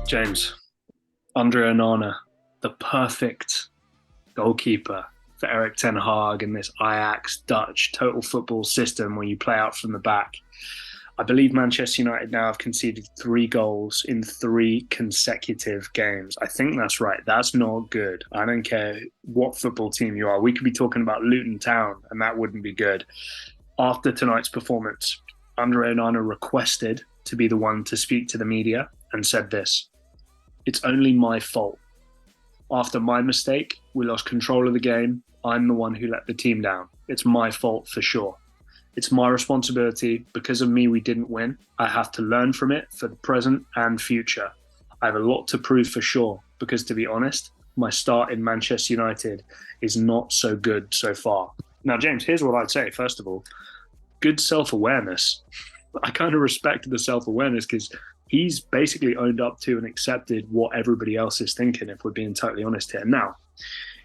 James, André Onana, the perfect goalkeeper for Eric Ten Hag in this Ajax Dutch total football system where you play out from the back. I believe Manchester United now have conceded 3 goals in 3 consecutive games. I think that's right. That's not good. I don't care what football team you are. We could be talking about Luton Town, and that wouldn't be good. After tonight's performance, André Onana requested to be the one to speak to the media and said this: "It's only my fault. After my mistake, we lost control of the game. I'm the one who let the team down. It's my fault for sure. It's my responsibility. Because of me, we didn't win. I have to learn from it for the present and future. I have a lot to prove for sure, because to be honest, my start in Manchester United is not so good so far." Now, James, here's what I'd say. First of all, good self-awareness. I kind of respect the self-awareness because he's basically owned up to and accepted what everybody else is thinking, if we're being totally honest here. Now,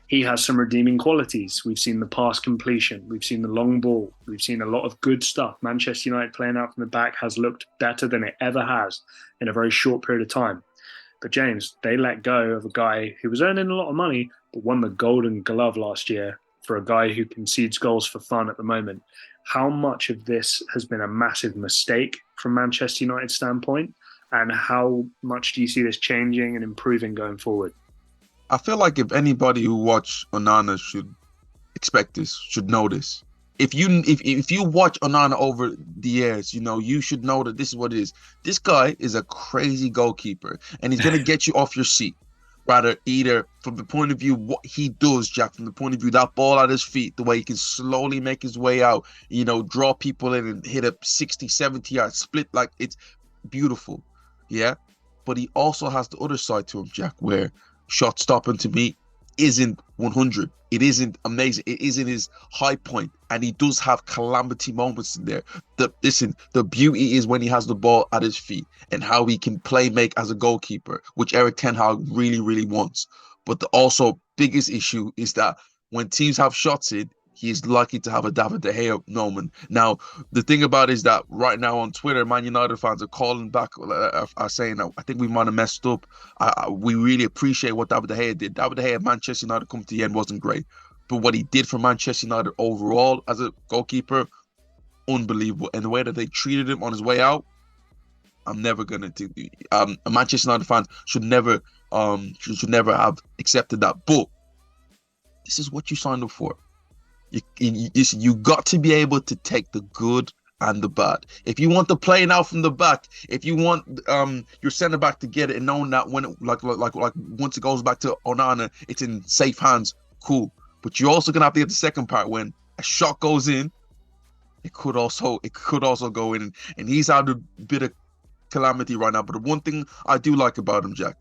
he has some redeeming qualities. We've seen the pass completion. We've seen the long ball. We've seen a lot of good stuff. Manchester United playing out from the back has looked better than it ever has in a very short period of time. But James, they let go of a guy who was earning a lot of money, but won the Golden Glove last year for a guy who concedes goals for fun at the moment. How much of this has been a massive mistake from Manchester United's standpoint? And how much do you see this changing and improving going forward? I feel like if anybody who watched Onana should expect this, should know this. If you watch Onana over the years, you should know that this is what it is. This guy is a crazy goalkeeper, and he's gonna get you off your seat. Rather, either from the point of view what he does, Jack, from the point of view that ball at his feet, the way he can slowly make his way out, draw people in and hit a 60, 70-yard split, like it's beautiful. Yeah, but he also has the other side to him, Jack, where shot stopping to me isn't 100. It isn't amazing. It isn't his high point, and he does have calamity moments in there. The beauty is when he has the ball at his feet and how he can play make as a goalkeeper, which Eric Ten Hag really, really wants. But the also biggest issue is that when teams have shots in, he is likely to have a David De Gea moment. Now, the thing about it is that right now on Twitter, Man United fans are calling back, are saying that I think we might have messed up. We really appreciate what David De Gea did. David De Gea at Manchester United come to the end wasn't great. But what he did for Manchester United overall as a goalkeeper, unbelievable. And the way that they treated him on his way out, I'm never going to do. Manchester United fans should never have accepted that. But this is what you signed up for. You got to be able to take the good and the bad. If you want to play now from the back, if you want your centre back to get it and knowing that when it, like once it goes back to Onana, it's in safe hands, cool. But you're also gonna have to get the second part when a shot goes in. It could also go in, and he's had a bit of calamity right now. But the one thing I do like about him, Jack,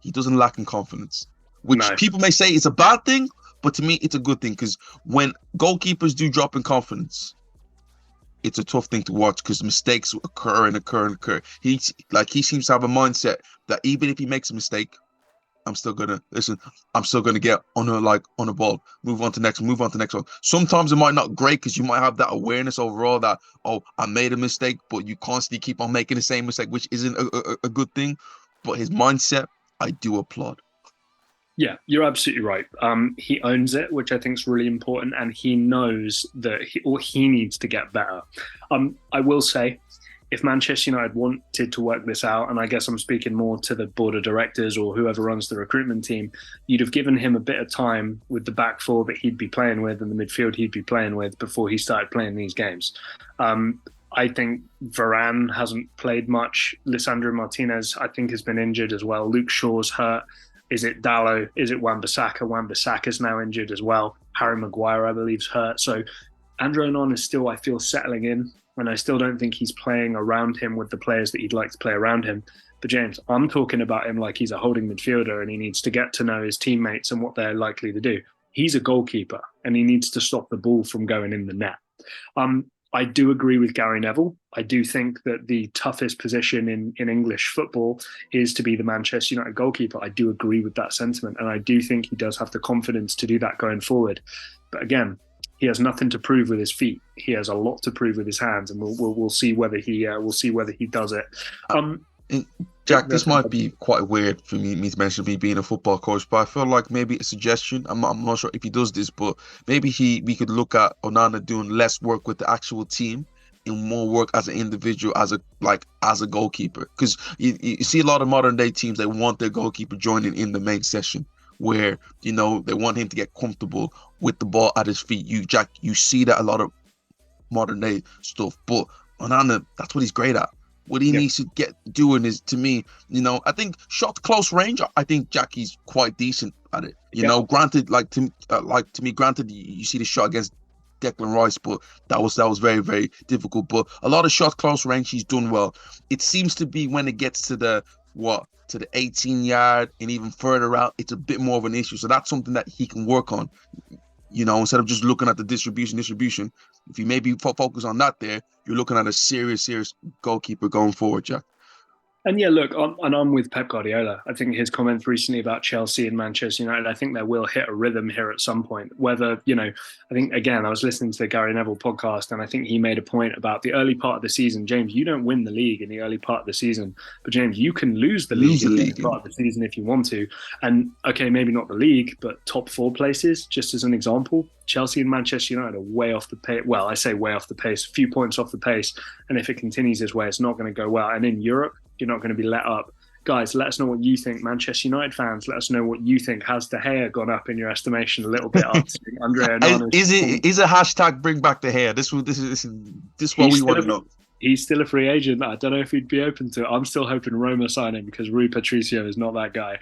he doesn't lack in confidence, which people may say is a bad thing. But to me, it's a good thing, because when goalkeepers do drop in confidence, it's a tough thing to watch because mistakes occur. He seems to have a mindset that even if he makes a mistake, I'm still gonna get on a ball, move on to next one. Sometimes it might not great because you might have that awareness overall that, oh, I made a mistake, but you constantly keep on making the same mistake, which isn't a good thing. But his mindset, I do applaud. Yeah, you're absolutely right. He owns it, which I think is really important, and he knows that he needs to get better. I will say, if Manchester United wanted to work this out, and I guess I'm speaking more to the board of directors or whoever runs the recruitment team, you'd have given him a bit of time with the back four that he'd be playing with and the midfield he'd be playing with before he started playing these games. I think Varane hasn't played much. Lisandro Martinez, I think, has been injured as well. Luke Shaw's hurt. Is it Dallo? Is it Wan-Bissaka? Wan-Bissaka's now injured as well. Harry Maguire, I believe, is hurt. So André Onana is still, I feel, settling in, and I still don't think he's playing around him with the players that he'd like to play around him. But James, I'm talking about him like he's a holding midfielder and he needs to get to know his teammates and what they're likely to do. He's a goalkeeper and he needs to stop the ball from going in the net. I do agree with Gary Neville. I do think that the toughest position in English football is to be the Manchester United goalkeeper. I do agree with that sentiment, and I do think he does have the confidence to do that going forward. But again, he has nothing to prove with his feet. He has a lot to prove with his hands, and we'll see whether he does it. And Jack, this might be quite weird for me to mention me being a football coach, but I feel like maybe a suggestion. I'm not sure if he does this, but maybe we could look at Onana doing less work with the actual team and more work as an individual, as a goalkeeper. Because you see a lot of modern day teams, they want their goalkeeper joining in the main session, where they want him to get comfortable with the ball at his feet. You see that a lot of modern day stuff, but Onana, that's what he's great at. What he needs to get doing is, to me, I think shot close range. I think Jackie's quite decent at it. Granted, to me, granted, you see the shot against Declan Rice, but that was very, very difficult. But a lot of shot close range, he's done well. It seems to be when it gets to the 18-yard and even further out, it's a bit more of an issue. So that's something that he can work on. Instead of just looking at the distribution. If you maybe focus on that there, you're looking at a serious goalkeeper going forward, Jack. And yeah, look, I'm with Pep Guardiola. I think his comments recently about Chelsea and Manchester United, I think they will hit a rhythm here at some point. Whether, I think, again, I was listening to the Gary Neville podcast, and I think he made a point about the early part of the season. James, you don't win the league in the early part of the season, but James, you can lose the league in the early part of the season if you want to. And okay, maybe not the league, but top 4 places, just as an example. Chelsea and Manchester United are way off the pace. Well, I say way off the pace, a few points off the pace. And if it continues this way, it's not going to go well. And in Europe, you're not going to be let up. Guys, let us know what you think. Manchester United fans, let us know what you think. Has De Gea gone up in your estimation a little bit after André Onana? Is a hashtag bring back De Gea? This is what we want to know. He's still a free agent. I don't know if he'd be open to it. I'm still hoping Roma sign him because Rui Patricio is not that guy.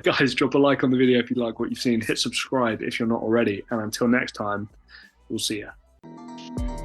Guys, drop a like on the video if you like what you've seen. Hit subscribe if you're not already. And until next time, we'll see ya.